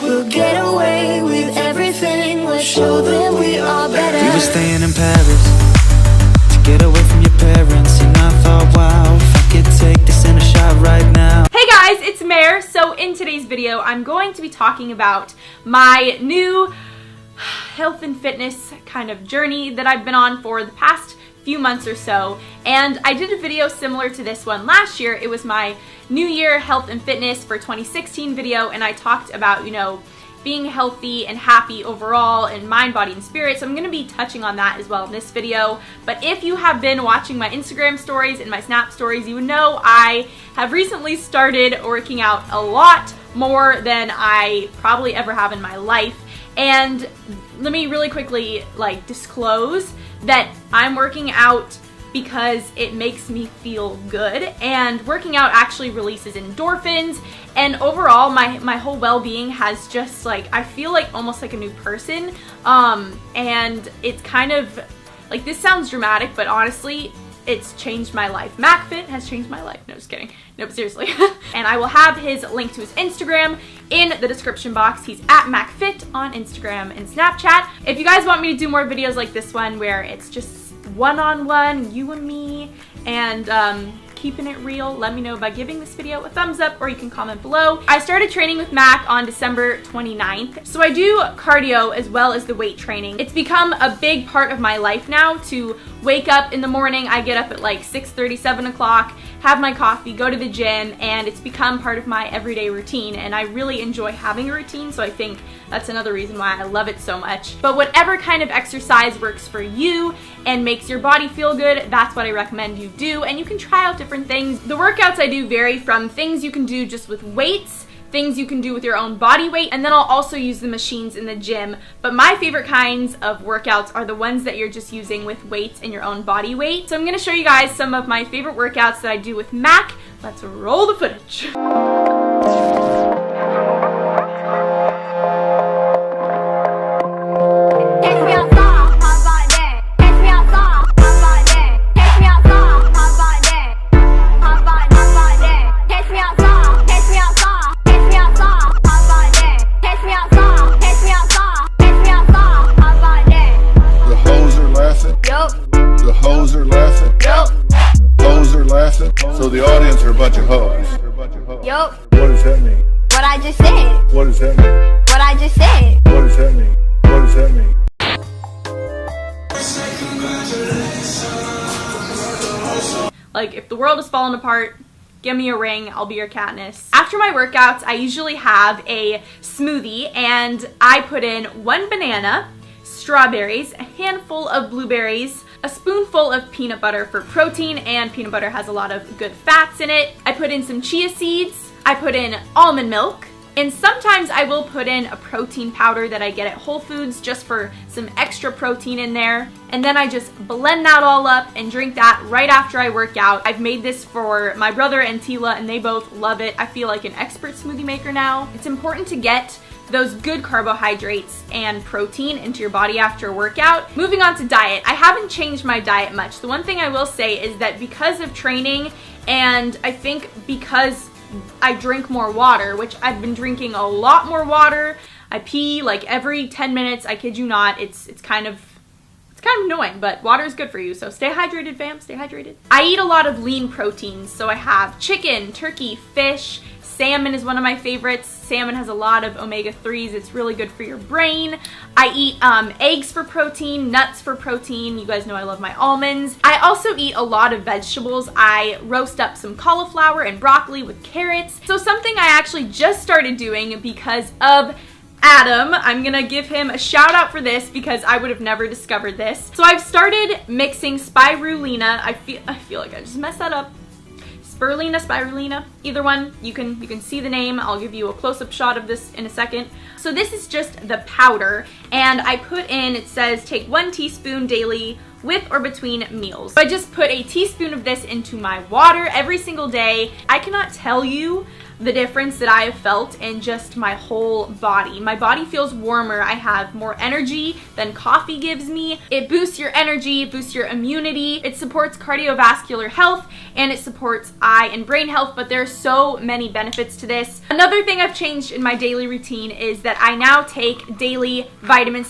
We'll get away with everything. Let's show them we are better. We were staying in Paris to get away from your parents, and I thought, wow, if I could take this in a shot right now. Hey guys, it's Mare. So in today's video, I'm going to be talking about my new health and fitness kind of journey that I've been on for the past few months or so. And I did a video similar to this one last year. It was my New Year health and fitness for 2016 video, and I talked about, you know, being healthy and happy overall in mind, body, and spirit. So I'm going to be touching on that as well in this video. But if you have been watching my Instagram stories and my Snap stories, you would know I have recently started working out a lot more than I probably ever have in my life. And let me really quickly disclose that I'm working out because it makes me feel good, and working out actually releases endorphins, and overall my whole well-being has just I feel like almost like a new person. And it's kind of this sounds dramatic, but honestly it's changed my life. MacFit has changed my life. No, just kidding. Nope, seriously. And I will have his link to his Instagram in the description box. He's at MacFit on Instagram and Snapchat. If you guys want me to do more videos like this one where it's just one-on-one, you and me, and keeping it real, let me know by giving this video a thumbs up, or you can comment below. I started training with Mac on December 29th. So I do cardio as well as the weight training. It's become a big part of my life now to wake up in the morning. I get up at 6:30, 7 o'clock, have my coffee, go to the gym, and it's become part of my everyday routine, and I really enjoy having a routine, so I think that's another reason why I love it so much. But whatever kind of exercise works for you and makes your body feel good, that's what I recommend you do, and you can try out different things. The workouts I do vary from things you can do just with weights, things you can do with your own body weight, and then I'll also use the machines in the gym. But my favorite kinds of workouts are the ones that you're just using with weights and your own body weight. So I'm gonna show you guys some of my favorite workouts that I do with Mac. Let's roll the footage. So the audience are a bunch of hoes. Yup. What does that mean? What I just said. What does that mean? What I just said. What does that mean? What does that mean? If the world is falling apart, give me a ring, I'll be your Katniss. After my workouts, I usually have a smoothie, and I put in 1 banana, strawberries, a handful of blueberries, a spoonful of peanut butter for protein, and peanut butter has a lot of good fats in it. I put in some chia seeds, I put in almond milk, and sometimes I will put in a protein powder that I get at Whole Foods just for some extra protein in there. And then I just blend that all up and drink that right after I work out. I've made this for my brother and Tila, and they both love it. I feel like an expert smoothie maker now. It's important to get those good carbohydrates and protein into your body after a workout. Moving on to diet, I haven't changed my diet much. The one thing I will say is that because of training, and I think because I drink more water, which I've been drinking a lot more water. I pee every 10 minutes, I kid you not. It's kind of annoying, but water is good for you, so stay hydrated, fam, stay hydrated. I eat a lot of lean proteins, so I have chicken, turkey, fish. Salmon is one of my favorites. Salmon has a lot of omega-3s. It's really good for your brain. I eat eggs for protein, nuts for protein. You guys know I love my almonds. I also eat a lot of vegetables. I roast up some cauliflower and broccoli with carrots. So something I actually just started doing because of Adam, I'm gonna give him a shout out for this because I would have never discovered this. So I've started mixing spirulina. I feel like I just messed that up. Spirulina, either one. You can see the name. I'll give you a close-up shot of this in a second. So this is just the powder, and I put in, it says take 1 teaspoon daily with or between meals. So I just put a teaspoon of this into my water every single day. I cannot tell you the difference that I have felt in just my whole body. My body feels warmer. I have more energy than coffee gives me. It boosts your energy, it boosts your immunity, it supports cardiovascular health, and it supports eye and brain health, but there are so many benefits to this. Another thing I've changed in my daily routine is that I now take daily vitamin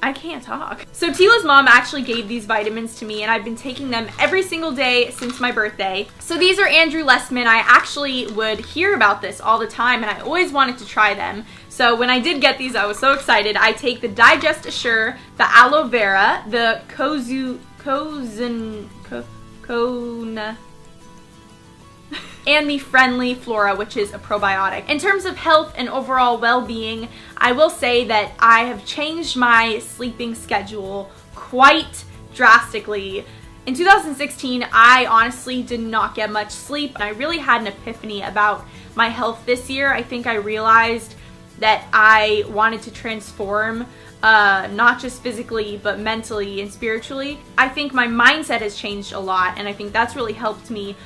I can't talk. So Tila's mom actually gave these vitamins to me, and I've been taking them every single day since my birthday. So these are Andrew Lessman. I actually would hear about this all the time, and I always wanted to try them. So when I did get these, I was so excited. I take the Digest Assure, the Aloe Vera, the and the Friendly Flora, which is a probiotic. In terms of health and overall well-being, I will say that I have changed my sleeping schedule quite drastically. In 2016, I honestly did not get much sleep, and I really had an epiphany about my health this year. I think I realized that I wanted to transform not just physically, but mentally and spiritually. I think my mindset has changed a lot, and I think that's really helped me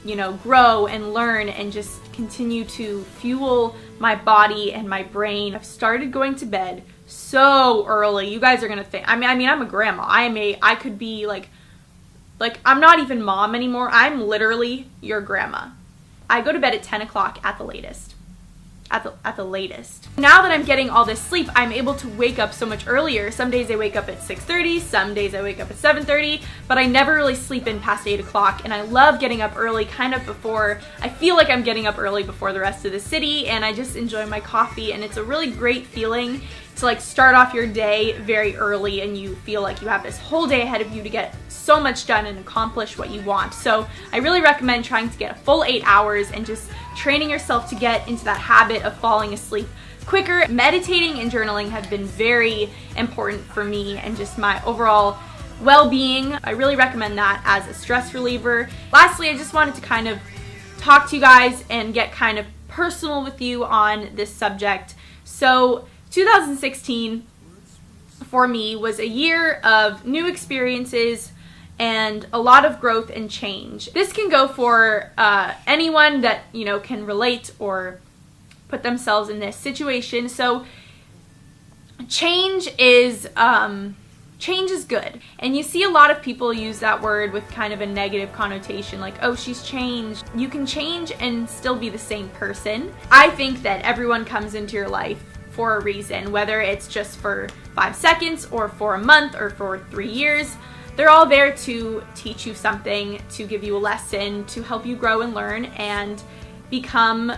you know, grow and learn and just continue to fuel my body and my brain. I've started going to bed so early. You guys are gonna think, I mean, I'm a grandma. I could be like I'm not even mom anymore. I'm literally your grandma. I go to bed at 10 o'clock at the latest. At the latest. Now that I'm getting all this sleep, I'm able to wake up so much earlier. Some days I wake up at 6:30, some days I wake up at 7:30, but I never really sleep in past 8 o'clock, and I love getting up early, kind of before, I feel like I'm getting up early before the rest of the city, and I just enjoy my coffee, and it's a really great feeling to like start off your day very early, and you feel like you have this whole day ahead of you to get so much done and accomplish what you want. So I really recommend trying to get a full 8 hours and just training yourself to get into that habit of falling asleep quicker. Meditating and journaling have been very important for me and just my overall well-being. I really recommend that as a stress reliever. Lastly, I just wanted to kind of talk to you guys and get kind of personal with you on this subject. So 2016 for me was a year of new experiences and a lot of growth and change. This can go for anyone that, you know, can relate or put themselves in this situation. So change is good. And you see a lot of people use that word with kind of a negative connotation, like, oh, she's changed. You can change and still be the same person. I think that everyone comes into your life for a reason, whether it's just for 5 seconds or for a month or for 3 years. They're all there to teach you something, to give you a lesson, to help you grow and learn and become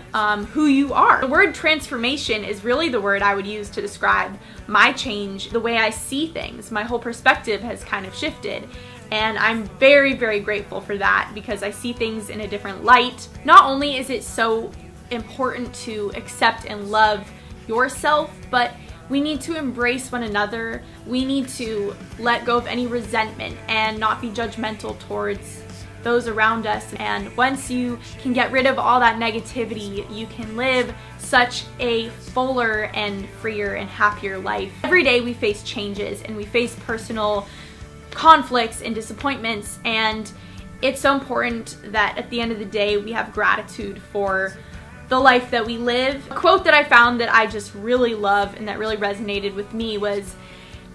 who you are. The word transformation is really the word I would use to describe my change, the way I see things. My whole perspective has kind of shifted, and I'm very, very grateful for that because I see things in a different light. Not only is it so important to accept and love yourself, but we need to embrace one another. We need to let go of any resentment and not be judgmental towards those around us. And once you can get rid of all that negativity, you can live such a fuller and freer and happier life. Every day we face changes and we face personal conflicts and disappointments, and it's so important that at the end of the day we have gratitude for the life that we live. A quote that I found that I just really love and that really resonated with me was,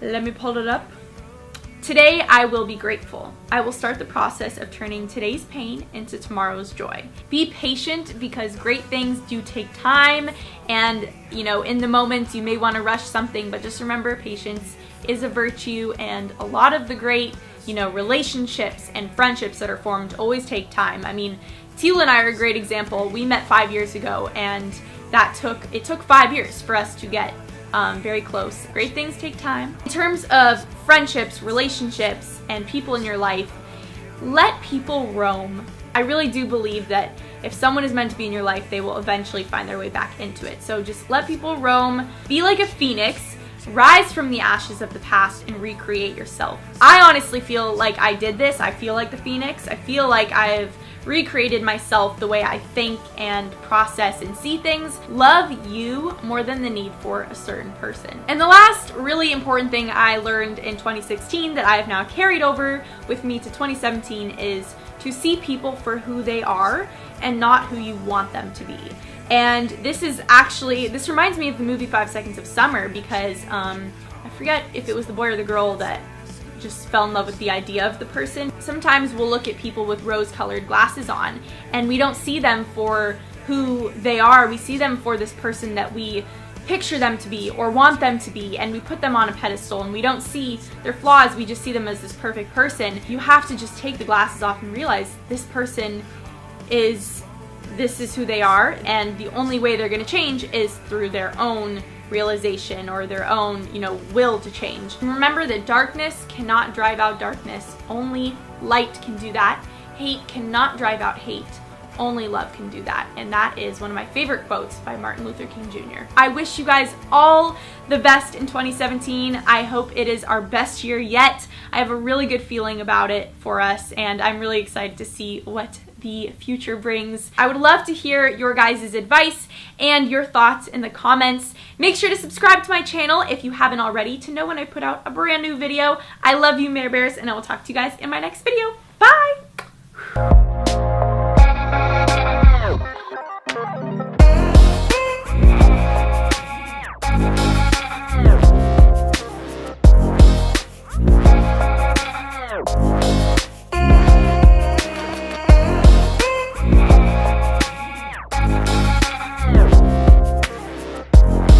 let me pull it up. Today I will be grateful. I will start the process of turning today's pain into tomorrow's joy. Be patient because great things do take time, and you know, in the moment you may want to rush something, but just remember patience is a virtue, and a lot of the great, you know, relationships and friendships that are formed always take time. I mean, Tila and I are a great example. We met 5 years ago, and it took 5 years for us to get very close. Great things take time. In terms of friendships, relationships, and people in your life, let people roam. I really do believe that if someone is meant to be in your life, they will eventually find their way back into it. So just let people roam. Be like a phoenix. Rise from the ashes of the past and recreate yourself. I honestly feel like I did this. I feel like the phoenix. I feel like I've recreated myself, the way I think and process and see things. Love you more than the need for a certain person. And the last really important thing I learned in 2016 that I have now carried over with me to 2017 is to see people for who they are and not who you want them to be. And this reminds me of the movie 5 Seconds of Summer, because I forget if it was the boy or the girl that just fell in love with the idea of the person. Sometimes we'll look at people with rose-colored glasses on and we don't see them for who they are. We see them for this person that we picture them to be or want them to be, and we put them on a pedestal and we don't see their flaws, we just see them as this perfect person. You have to just take the glasses off and realize this person this is who they are, and the only way they're going to change is through their own realization or their own, will to change. And remember that darkness cannot drive out darkness. Only light can do that. Hate cannot drive out hate. Only love can do that. And that is one of my favorite quotes by Martin Luther King Jr. I wish you guys all the best in 2017. I hope it is our best year yet. I have a really good feeling about it for us, and I'm really excited to see what the future brings. I would love to hear your guys' advice and your thoughts in the comments. Make sure to subscribe to my channel if you haven't already to know when I put out a brand new video. I love you, Mare Bears, and I will talk to you guys in my next video. Bye!